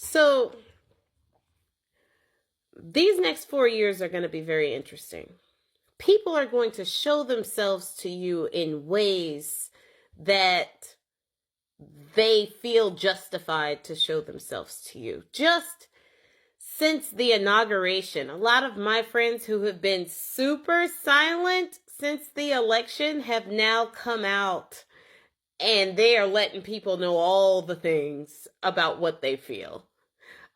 So these next 4 years are going to be very interesting. People are going to show themselves to you in ways that they feel justified to show themselves to you. Just since the inauguration, a lot of my friends who have been super silent since the election have now come out and they are letting people know all the things about what they feel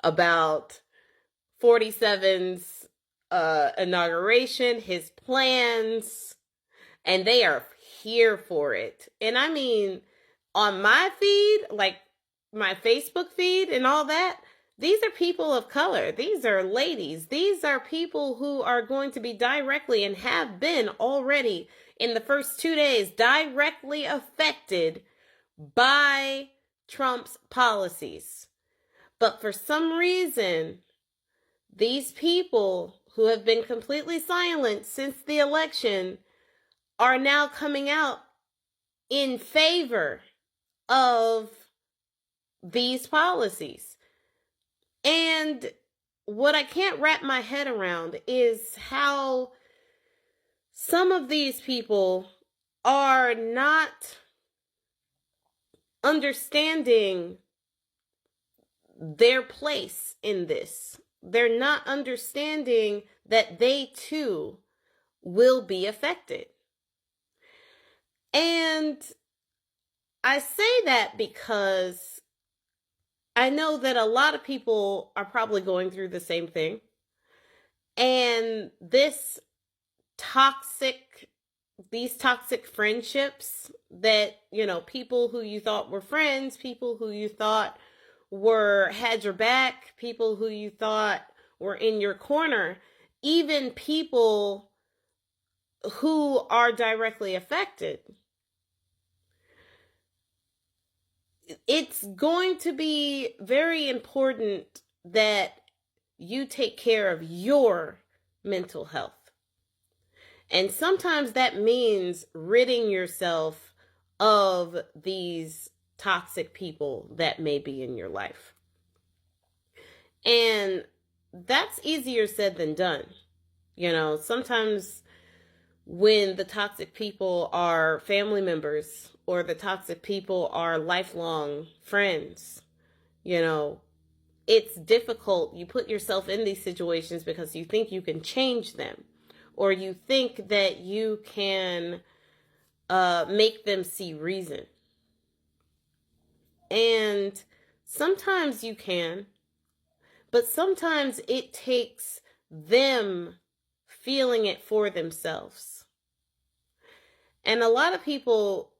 about 47's inauguration, his plans, and they are here for it. And I mean, on my feed, like my Facebook feed and all that, these are people of color. These are ladies. These are people who are going to be directly and have been already in the first 2 days directly affected by Trump's policies. But for some reason, these people who have been completely silent since the election are now coming out in favor of these policies. And what I can't wrap my head around is how some of these people are not understanding their place in this. They're not understanding that they too will be affected. And I say that because I know that a lot of people are probably going through the same thing. And these toxic friendships that, people who you thought were friends, people who you thought had your back, people who you thought were in your corner, even people who are directly affected. It's going to be very important that you take care of your mental health. And sometimes that means ridding yourself of these toxic people that may be in your life. And that's easier said than done. Sometimes when the toxic people are family members or the toxic people are lifelong friends, it's difficult. You put yourself in these situations because you think you can change them, or you think that you can make them see reason. And sometimes you can, but sometimes it takes them feeling it for themselves. And a lot of people,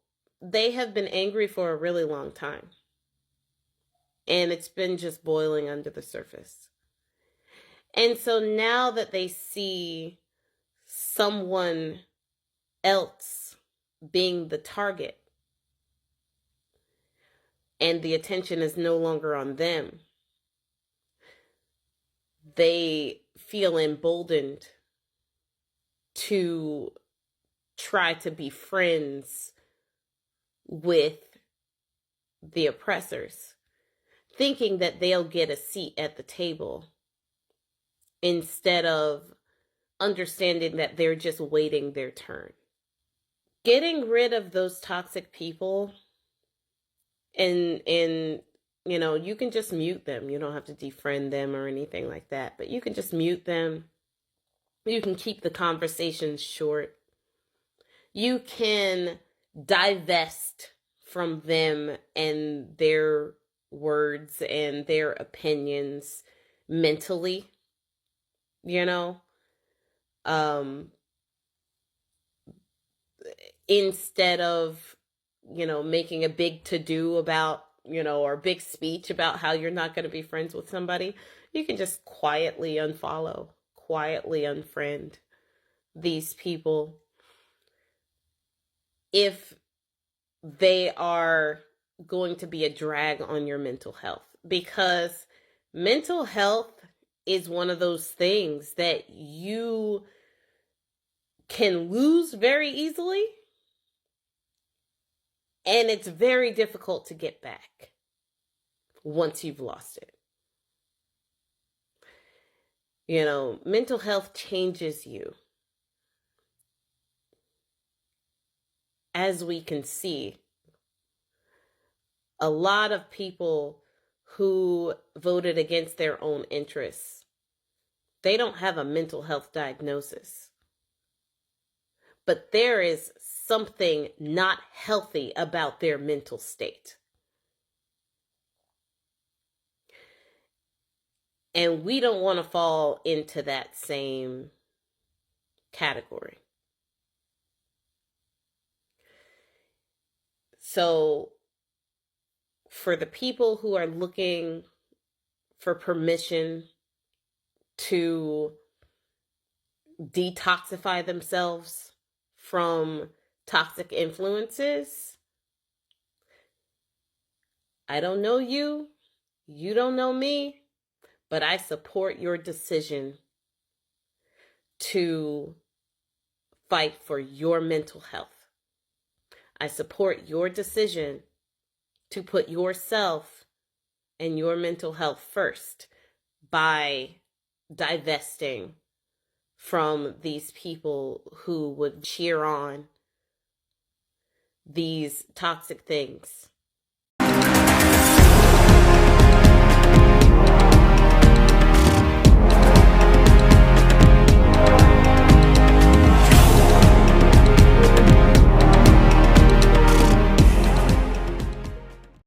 they have been angry for a really long time. And it's been just boiling under the surface. And so now that they see someone else being the target, and the attention is no longer on them, they feel emboldened to try to be friends with the oppressors, thinking that they'll get a seat at the table instead of understanding that they're just waiting their turn. Getting rid of those toxic people, and you can just mute them. You don't have to defriend them or anything like that, but you can just mute them. You can keep the conversations short. You can divest from them and their words and their opinions mentally, instead of, making a big to-do about, or a big speech about how you're not going to be friends with somebody. You can just quietly unfollow, quietly unfriend these people if they are going to be a drag on your mental health. Because mental health is one of those things that you can lose very easily, and it's very difficult to get back once you've lost it. Mental health changes you. As we can see, a lot of people who voted against their own interests, they don't have a mental health diagnosis. But there is something not healthy about their mental state. And we don't want to fall into that same category. So, for the people who are looking for permission to detoxify themselves from toxic influences, I don't know you, you don't know me, but I support your decision to fight for your mental health. I support your decision to put yourself and your mental health first by divesting from these people who would cheer on these toxic things